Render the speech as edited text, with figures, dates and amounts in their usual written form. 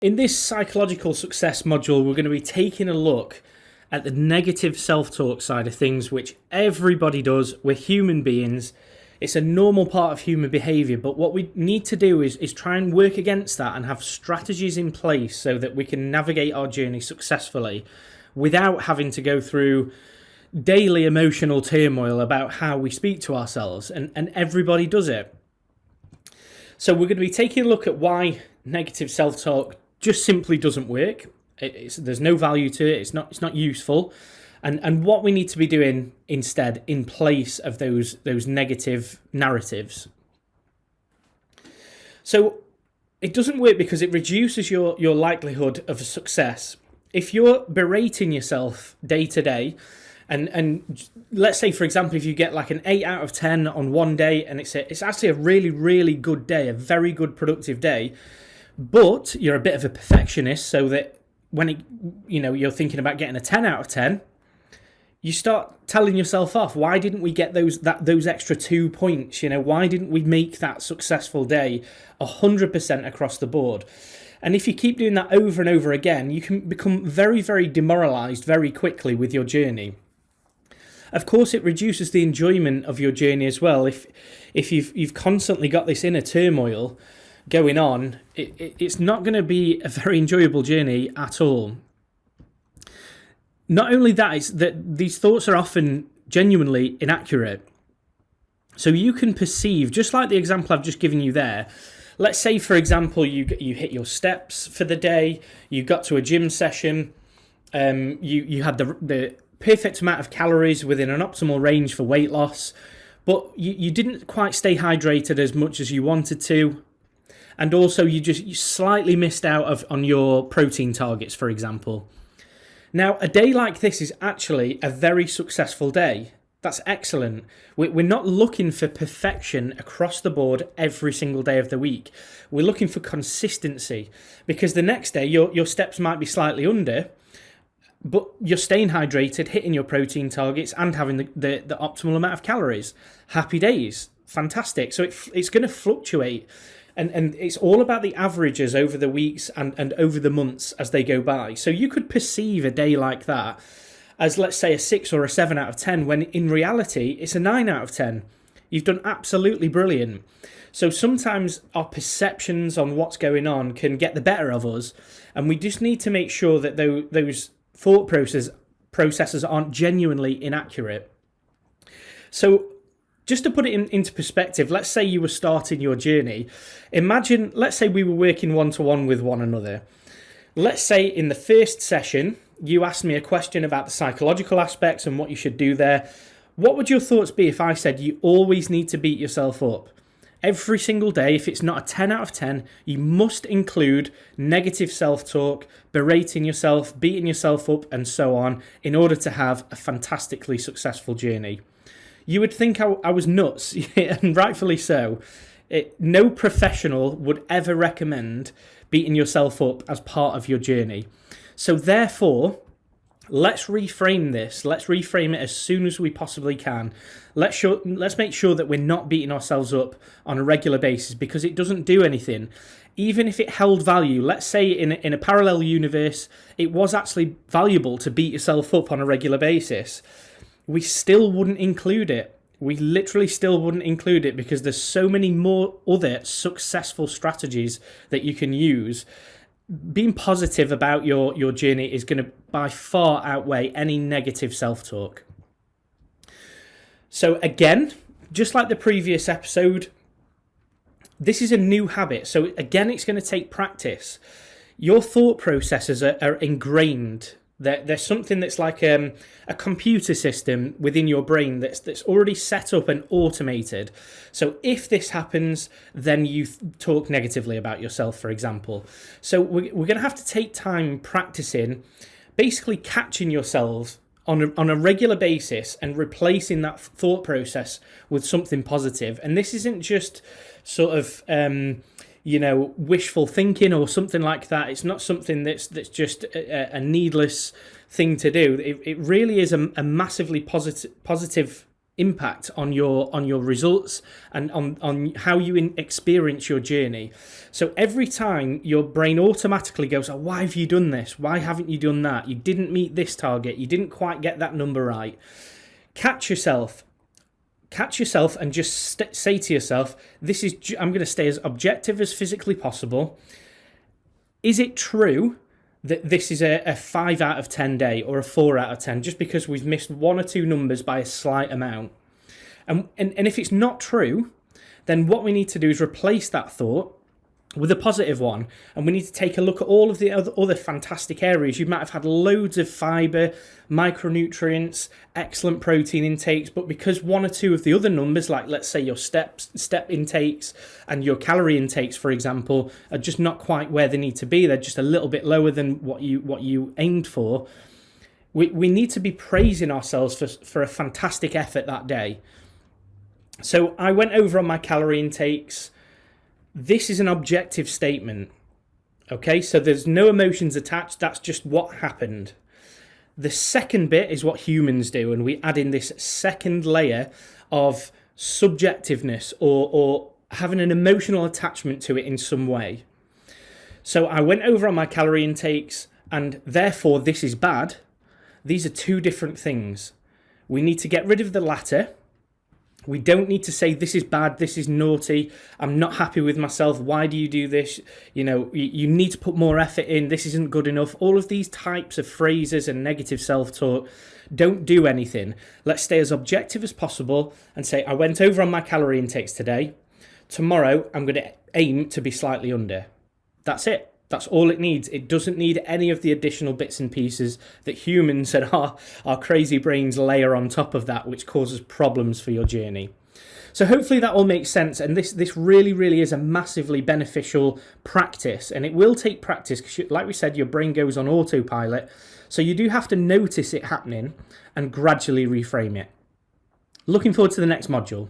In this psychological success module, we're going to be taking a look at the negative self-talk side of things, which everybody does. We're human beings. It's a normal part of human behavior, but what we need to do is try and work against that and have strategies in place so that we can navigate our journey successfully without having to go through daily emotional turmoil about how we speak to ourselves, and everybody does it. So we're going to be taking a look at why negative self-talk just simply doesn't work. There's no value to it. It's not useful, and what we need to be doing instead in place of those negative narratives. So it doesn't work because it reduces your likelihood of success. If you're berating yourself day to day, and let's say, for example, if you get like an 8 out of 10 on one day, and it's actually a really, really good day, a very good productive day, but you're a bit of a perfectionist, so that when you're thinking about getting a 10 out of 10, you start telling yourself off. Why didn't we get those extra 2 points? Why didn't we make that successful day 100% across the board? And if you keep doing that over and over again, you can become very, very demoralized very quickly with your journey. Of course, it reduces the enjoyment of your journey as well. If you've constantly got this inner turmoil going on, it's not going to be a very enjoyable journey at all. Not only that, it's that these thoughts are often genuinely inaccurate. So you can perceive, just like the example I've just given you there. Let's say, for example, you hit your steps for the day, you got to a gym session, you had the perfect amount of calories within an optimal range for weight loss, but you didn't quite stay hydrated as much as you wanted to. And also you slightly missed out on your protein targets, for example. Now, a day like this is actually a very successful day. That's excellent. We're not looking for perfection across the board every single day of the week. We're looking for consistency, because the next day your steps might be slightly under, but you're staying hydrated, hitting your protein targets, and having the optimal amount of calories. Happy days. Fantastic. So it's going to fluctuate. And it's all about the averages over the weeks and over the months as they go by. So you could perceive a day like that as, let's say, a 6 or a 7 out of 10, when in reality it's a 9 out of 10. You've done absolutely brilliant. So sometimes our perceptions on what's going on can get the better of us, and we just need to make sure that those thought processes aren't genuinely inaccurate. So just to put it into perspective, let's say you were starting your journey. Imagine, let's say we were working one-to-one with one another. Let's say in the first session, you asked me a question about the psychological aspects and what you should do there. What would your thoughts be if I said you always need to beat yourself up? Every single day, if it's not a 10 out of 10, you must include negative self-talk, berating yourself, beating yourself up, and so on, in order to have a fantastically successful journey. You would think I was nuts, and rightfully so. No professional would ever recommend beating yourself up as part of your journey. So therefore, let's reframe this. Let's reframe it as soon as we possibly can. Let's make sure that we're not beating ourselves up on a regular basis, because it doesn't do anything. Even if it held value, let's say in a parallel universe, it was actually valuable to beat yourself up on a regular basis, we still wouldn't include it. We literally still wouldn't include it, because there's so many more other successful strategies that you can use. Being positive about your journey is going to by far outweigh any negative self-talk. So again, just like the previous episode, this is a new habit. So again, it's going to take practice. Your thought processes are ingrained. There's something that's like a computer system within your brain that's already set up and automated. So if this happens, then you talk negatively about yourself, for example. So we're going to have to take time practicing, basically catching yourselves on a regular basis and replacing that thought process with something positive. And this isn't just sort of wishful thinking or something like that. It's not something that's just a needless thing to do. It really is a massively positive impact on your results and on how you experience your journey. So every time your brain automatically goes, oh, why have you done this? Why haven't you done that? You didn't meet this target. You didn't quite get that number right. Catch yourself and just say to yourself, I'm going to stay as objective as physically possible. Is it true that this is a 5 out of 10 day or a 4 out of 10 just because we've missed one or two numbers by a slight amount? And if it's not true, then what we need to do is replace that thought with a positive one, and we need to take a look at all of the other fantastic areas. You might have had loads of fiber, micronutrients, excellent protein intakes, but because one or two of the other numbers, like let's say your step intakes and your calorie intakes, for example, are just not quite where they need to be, they're just a little bit lower than what you aimed for, we need to be praising ourselves for a fantastic effort that day. So I went over on my calorie intakes. This is an objective statement, okay? So there's no emotions attached. That's just what happened. The second bit is what humans do, and we add in this second layer of subjectiveness or having an emotional attachment to it in some way. So I went over on my calorie intakes, and therefore this is bad. These are two different things. We need to get rid of the latter. We don't need to say this is bad, this is naughty, I'm not happy with myself, why do you do this? You know, you need to put more effort in, this isn't good enough. All of these types of phrases and negative self-talk don't do anything. Let's stay as objective as possible and say, I went over on my calorie intakes today. Tomorrow, I'm going to aim to be slightly under. That's it. That's all it needs. It doesn't need any of the additional bits and pieces that humans and our crazy brains layer on top of that, which causes problems for your journey. So hopefully that all makes sense. And this really, really is a massively beneficial practice. And it will take practice because, like we said, your brain goes on autopilot. So you do have to notice it happening and gradually reframe it. Looking forward to the next module.